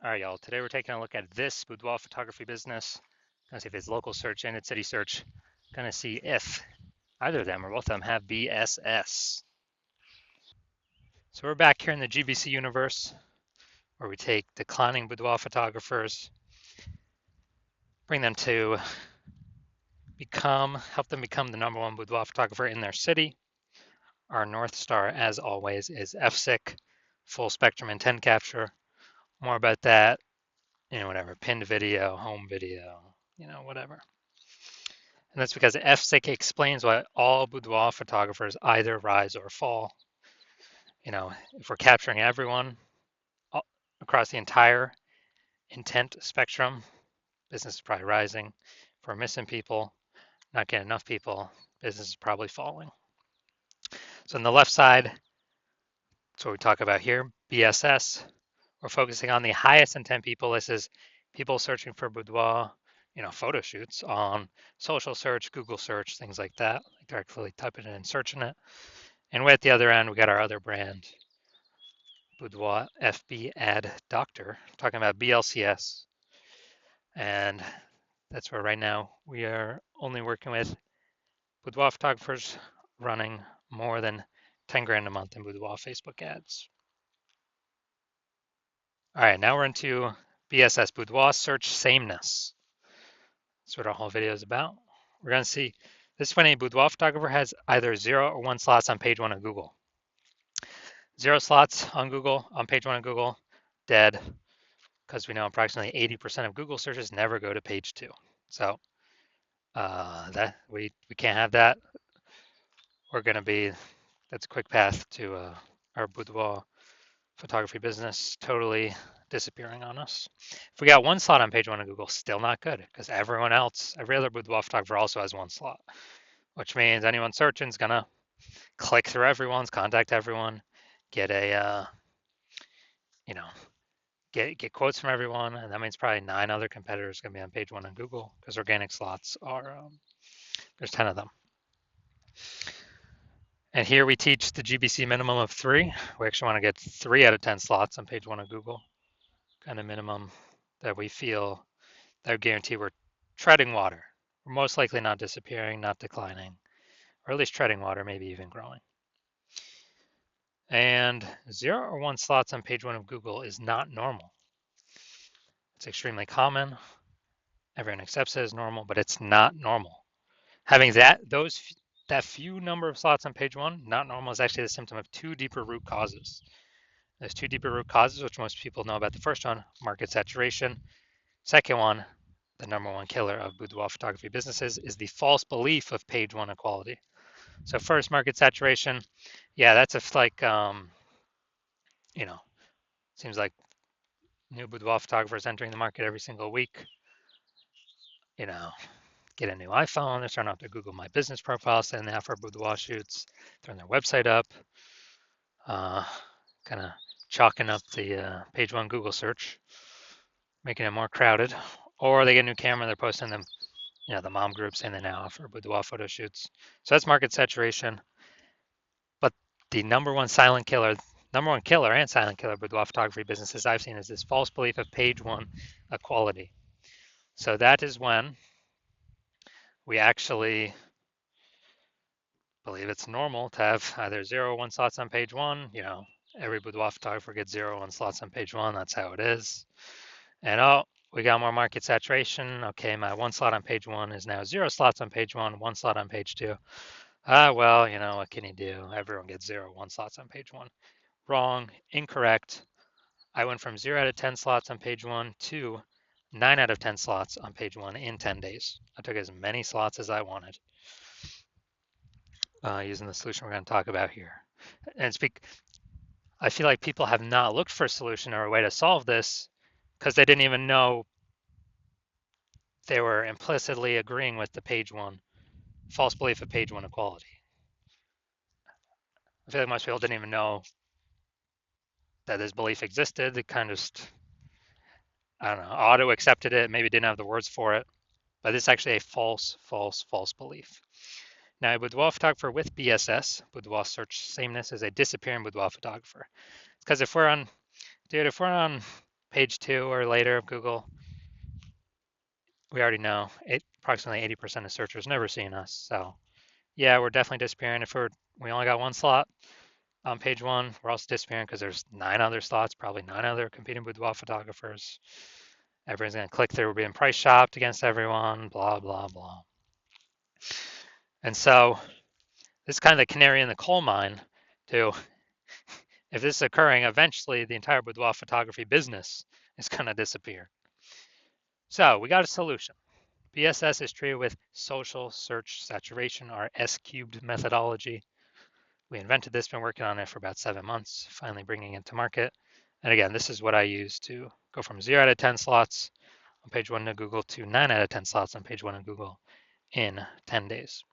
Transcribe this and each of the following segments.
All right, y'all. Today we're taking a look at this boudoir photography business. Gonna see if it's local search and it's city search. Gonna see if either of them or both of them have BSS. So we're back here in the GBC universe where we take declining boudoir photographers, bring them to help them become the #1 boudoir photographer in their city. Our North Star, as always, is FSIC, full spectrum intent capture. More about that, whatever, pinned video, home video, whatever. And that's because FSIC explains why all boudoir photographers either rise or fall. If we're capturing everyone across the entire intent spectrum, business is probably rising. If we're missing people, not getting enough people, business is probably falling. So on the left side, that's what we talk about here, BSS. We're focusing on the highest intent people. This is people searching for boudoir, photo shoots on social search, Google search, things like that, like directly typing it in and searching it. And way at the other end, we got our other brand, Boudoir FB Ad Doctor, talking about BLCS. And that's where right now we are only working with boudoir photographers running more than 10 grand a month in boudoir Facebook ads. All right, now we're into BSS, boudoir search sameness. That's what our whole video is about. We're going to see this is when a boudoir photographer has either 0 or 1 slots on page 1 of Google. 0 slots on Google, on page 1 of Google, dead, because we know approximately 80% of Google searches never go to page 2. So that we can't have that. We're going to be, that's a quick path to our boudoir photography business totally disappearing on us. If we got 1 slot on page 1 of Google, still not good, because everyone else, every other boudoir photographer also has 1 slot, which means anyone searching is going to click through everyone's, contact everyone, get a, get quotes from everyone, and that means probably 9 other competitors going to be on page 1 on Google, because organic slots are, there's 10 of them. And here we teach the GBC minimum of 3. We actually want to get 3 out of 10 slots on page 1 of Google, kind of minimum that we feel that would guarantee we're treading water. We're most likely not disappearing, not declining, or at least treading water, maybe even growing. And 0 or 1 slots on page 1 of Google is not normal. It's extremely common. Everyone accepts it as normal, but it's not normal. Having that few number of slots on page 1, not normal, is actually the symptom of 2 deeper root causes. There's 2 deeper root causes, which most people know about. The first one, market saturation. Second one, the #1 killer of boudoir photography businesses, is the false belief of page 1 equality. So first, market saturation. Yeah, that's seems like new boudoir photographers entering the market every single week. Get a new iPhone, they turn off their Google My Business profile, saying they have for boudoir shoots, turn their website up, kind of chalking up the page 1 Google search, making it more crowded. Or they get a new camera, they're posting them, the mom group saying they now offer boudoir photo shoots. So that's market saturation. But the number one killer and silent killer boudoir photography businesses I've seen is this false belief of page 1 equality. So that is when we actually believe it's normal to have either 0 or 1 slots on page 1. Every boudoir photographer gets 0 or 1 slots on page 1. That's how it is. And we got more market saturation. Okay, my 1 slot on page 1 is now 0 slots on page 1, 1 slot on page 2. Well, what can you do? Everyone gets 0, 1 slots on page 1. Wrong, incorrect. I went from 0 out of 10 slots on page 1 to 9 out of 10 slots on page 1 in 10 days. I took as many slots as I wanted using the solution we're going to talk about here. And I feel like people have not looked for a solution or a way to solve this because they didn't even know they were implicitly agreeing with the page 1 false belief of page 1 equality. I feel like most people didn't even know that this belief existed. They kind of just, auto accepted it, maybe didn't have the words for it, but it's actually a false belief. Now, a boudoir photographer with BSS, boudoir search sameness, is a disappearing boudoir photographer. Because if we're on page 2 or later of Google, we already know approximately 80% of searchers never seen us. So yeah, we're definitely disappearing. If we only got one slot on page 1, we're also disappearing because there's 9 other slots, probably 9 other competing boudoir photographers. Everyone's going to click through. We're being price shopped against everyone, blah, blah, blah. And so this is kind of the canary in the coal mine to, if this is occurring, eventually the entire boudoir photography business is going to disappear. So we got a solution. BSS is treated with social search saturation, our S-cubed methodology. We invented this, been working on it for about 7 months, finally bringing it to market. And again, this is what I use to go from 0 out of 10 slots on page 1 of Google to 9 out of 10 slots on page 1 of Google in 10 days.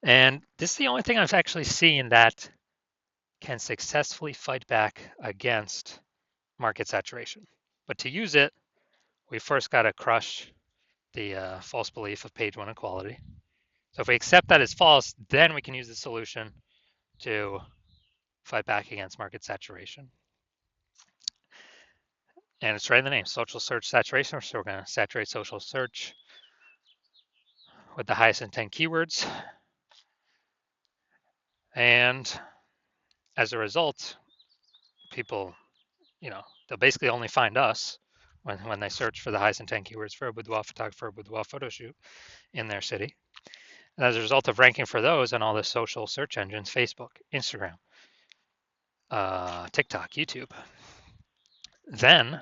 And this is the only thing I've actually seen that can successfully fight back against market saturation. But to use it, we first got to crush the false belief of page 1 equality. So if we accept that as false, then we can use the solution to fight back against market saturation. And it's right in the name, social search saturation. So we're going to saturate social search with the highest intent keywords. And as a result, people, they'll basically only find us when they search for the highest intent keywords for a boudoir photographer, a boudoir photo shoot in their city. And as a result of ranking for those on all the social search engines, Facebook, Instagram, TikTok, YouTube, then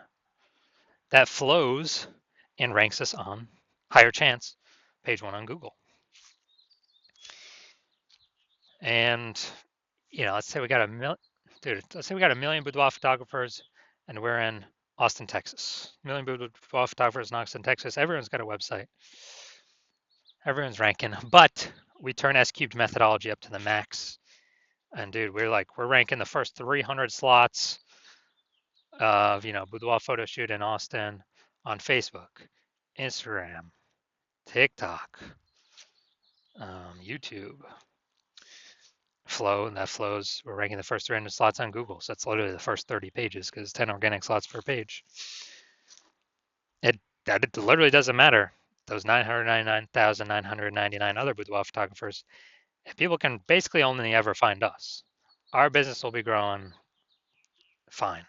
that flows and ranks us on higher chance page 1 on Google. And let's say we got a million boudoir photographers and we're in Austin, Texas. A million boudoir photographers in Austin, Texas. Everyone's got a website. Everyone's ranking, but we turn S-cubed methodology up to the max. And dude, we're ranking the first 300 slots of, boudoir photo shoot in Austin on Facebook, Instagram, TikTok, YouTube, Flow, and that flows. We're ranking the first 300 slots on Google. So that's literally the first 30 pages because 10 organic slots per page. It literally doesn't matter. Those 999,999 other boudoir photographers, if people can basically only ever find us, our business will be growing fine.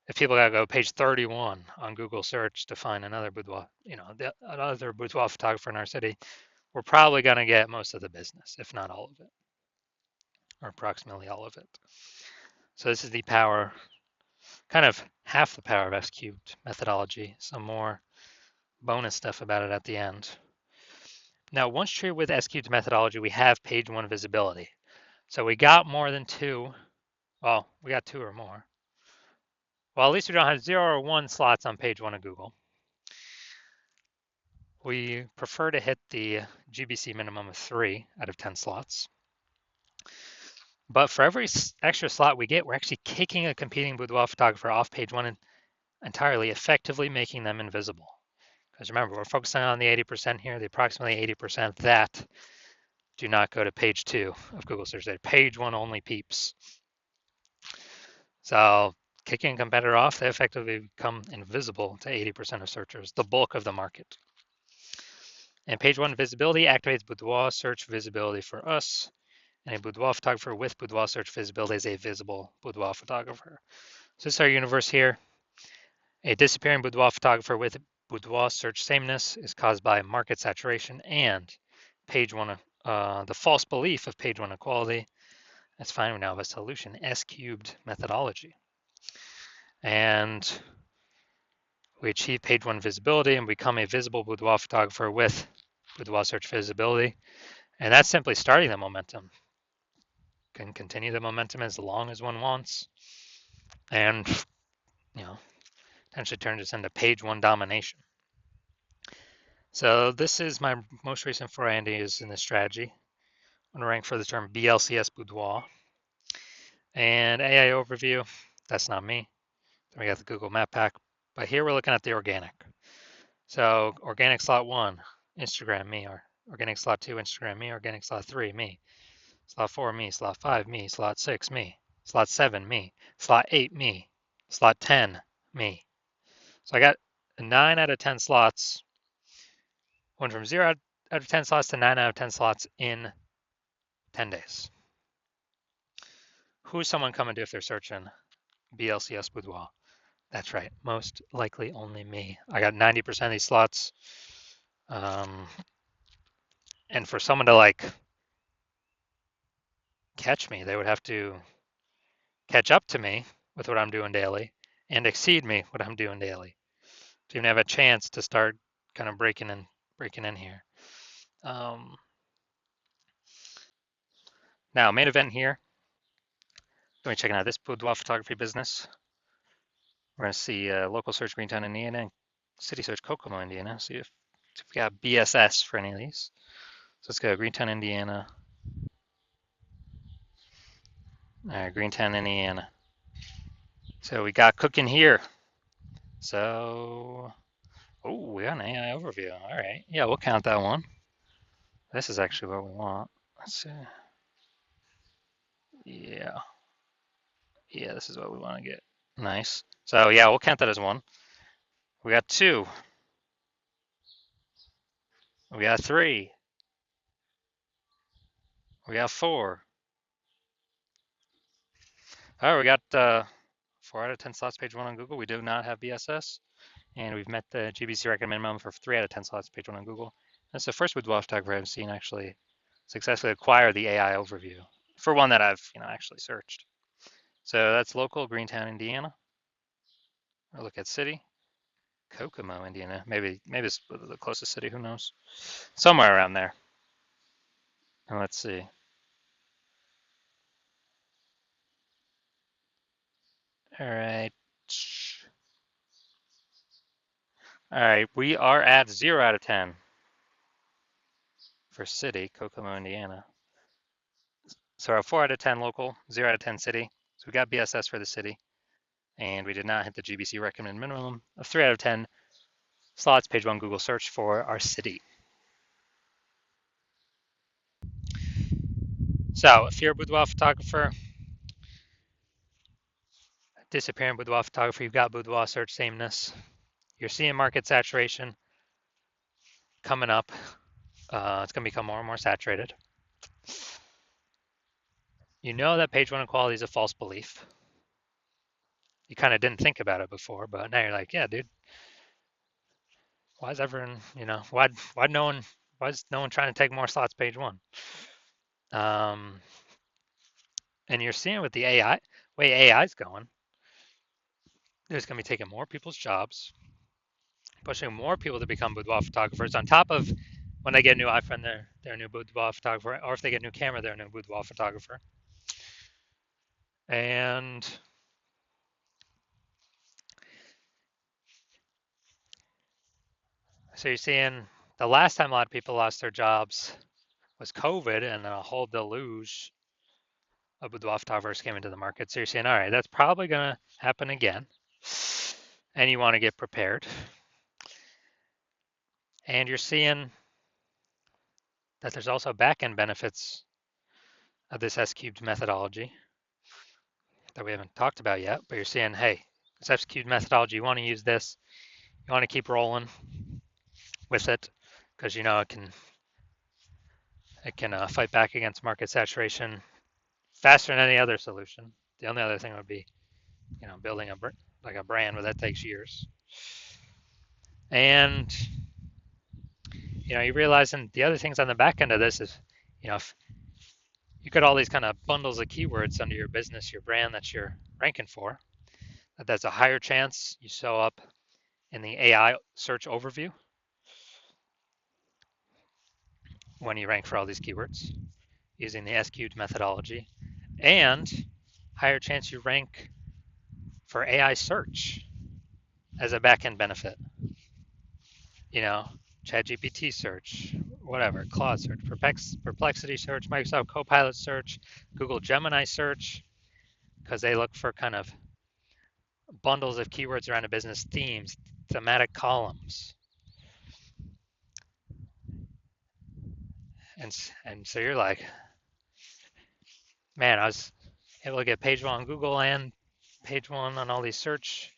If people gotta go page 31 on Google search to find another boudoir, another boudoir photographer in our city, we're probably gonna get most of the business, if not all of it, or approximately all of it. So this is the power, kind of half the power of S-cubed methodology. Some more bonus stuff about it at the end. Now, once treated with S-cubed methodology, we have page 1 visibility. So we got more than 2. Well, we got 2 or more. Well, at least we don't have 0 or 1 slots on page 1 of Google. We prefer to hit the GBC minimum of 3 out of 10 slots. But for every extra slot we get, we're actually kicking a competing boudoir photographer off page 1 entirely, effectively making them invisible. Because remember, we're focusing on the 80% here, the approximately 80% that do not go to page 2 of Google search. They're page 1 only peeps. So kicking a competitor off, they effectively become invisible to 80% of searchers, the bulk of the market. And page 1 visibility activates boudoir search visibility for us. And a boudoir photographer with boudoir search visibility is a visible boudoir photographer. So this is our universe here. A disappearing boudoir photographer with boudoir search sameness is caused by market saturation and page 1, the false belief of page 1 equality. That's fine. We now have a solution, S-cubed methodology. And we achieve page 1 visibility and become a visible boudoir photographer with boudoir search visibility. And that's simply starting the momentum. Can continue the momentum as long as one wants. And, potentially turn this into page 1 domination. So this is my most recent foray into using this strategy. I'm going to rank for the term BLCS boudoir. And AI overview, that's not me. Then we got the Google Map Pack. But here we're looking at the organic. So organic slot 1, Instagram, me. Or organic slot 2, Instagram, me. Organic slot 3, me. Slot 4, me. Slot 5, me. Slot 6, me. Slot 7, me. Slot 8, me. Slot 10, me. So I got 9 out of 10 slots. Went from 0 out of 10 slots to 9 out of 10 slots in 10 days. Who's someone coming to if they're searching BLCS Boudoir? That's right. Most likely only me. I got 90% of these slots. Um, and for someone to like catch me, they would have to catch up to me with what I'm doing daily and exceed me what I'm doing daily to even have a chance to start kind of breaking in here. Um, Now, main event here. Going to checking out this boudoir photography business. We're going to see local search Greentown, Indiana, and city search Kokomo, Indiana. See if we got BSS for any of these. So let's go Greentown, Indiana. All right, Greentown, Indiana. So we got cooking here. So, oh, we got an AI overview. All right, yeah, we'll count that one. This is actually what we want. Let's see. Yeah, yeah, this is what we want to get. Nice. So yeah, we'll count that as one. We got 2. We got 3. We got 4. All right, we got 4 out of 10 slots, page 1 on Google. We do not have BSS, and we've met the GBC record minimum for 3 out of 10 slots, page 1 on Google. That's the first boudoir photographer I've seen actually successfully acquire the AI overview for one that I've actually searched. So that's local, Greentown, Indiana. Or look at city, Kokomo, Indiana. Maybe it's the closest city. Who knows? Somewhere around there. And let's see. All right. All right. We are at 0 out of 10 for city, Kokomo, Indiana. So our 4 out of 10 local, 0 out of 10 city. So we got BSS for the city, and we did not hit the GBC recommended minimum of 3 out of 10 slots, page 1 Google search for our city. So if you're a boudoir photographer, disappearing boudoir photographer, you've got boudoir search sameness. You're seeing market saturation coming up. It's going to become more and more saturated. You know that page 1 equality is a false belief. You kind of didn't think about it before, but now you're like, yeah, dude, why is everyone, why is no one trying to take more slots page 1? And you're seeing with the AI, way AI is going, there's going to be taking more people's jobs, pushing more people to become boudoir photographers. On top of when they get a new iPhone, they're a new boudoir photographer, or if they get a new camera, they're a new boudoir photographer. And so you're seeing the last time a lot of people lost their jobs was COVID, and a whole deluge of boudoir photographers came into the market. So you're saying, all right, that's probably going to happen again, and you want to get prepared. And you're seeing that there's also back-end benefits of this S-cubed methodology that we haven't talked about yet, but you're seeing, hey, this S-cubed methodology, you want to use this, you want to keep rolling with it, because it can fight back against market saturation faster than any other solution. The only other thing would be, building a brand, but that takes years. And you realizing the other things on the back end of this is, if you got all these kind of bundles of keywords under your business, your brand that you're ranking for, that's a higher chance you show up in the AI search overview when you rank for all these keywords using the S-cubed methodology, and higher chance you rank for AI search as a backend benefit. ChatGPT search, whatever, Claude search, Perplexity search, Microsoft Copilot search, Google Gemini search, because they look for kind of bundles of keywords around a business, themes, thematic columns. And so you're like, man, I was able to get page 1 on Google and page one on all these search,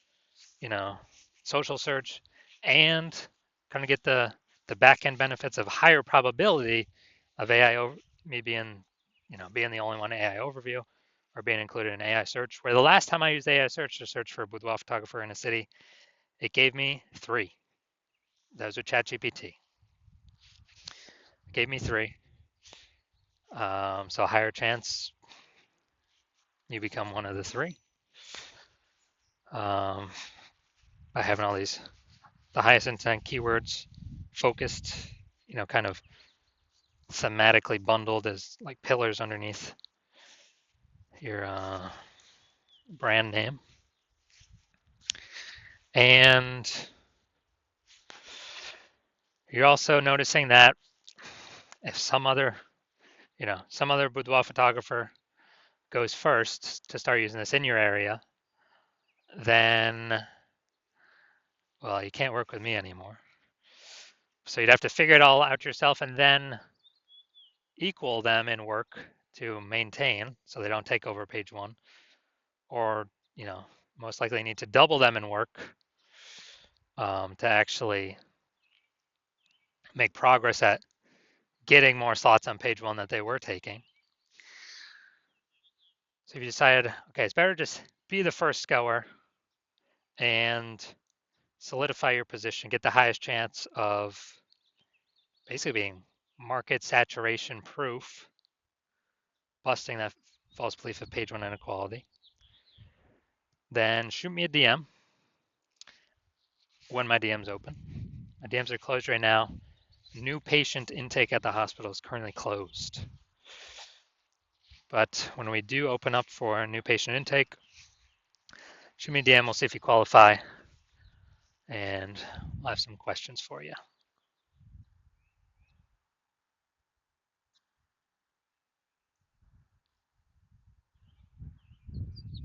social search, and kind of get the back end benefits of higher probability of AI me being the only one AI overview or being included in AI search. Where the last time I used AI search to search for a boudoir photographer in a city, it gave me 3. Those are ChatGPT. It gave me 3. So a higher chance you become one of the 3 by having all these the highest intent keywords focused, kind of thematically bundled as like pillars underneath your brand name. And you're also noticing that if some other boudoir photographer goes first to start using this in your area, then, well, you can't work with me anymore. So you'd have to figure it all out yourself and then equal them in work to maintain so they don't take over page one, or, most likely need to double them in work to actually make progress at getting more slots on page one that they were taking. So if you decide, okay, it's better to just be the first goer and solidify your position, get the highest chance of basically being market saturation proof, busting that false belief of page one inequality, then shoot me a DM when my DM's open. My DMs are closed right now. New patient intake at the hospital is currently closed. But when we do open up for a new patient intake, shoot me a DM, we'll see if you qualify, and I'll have some questions for you.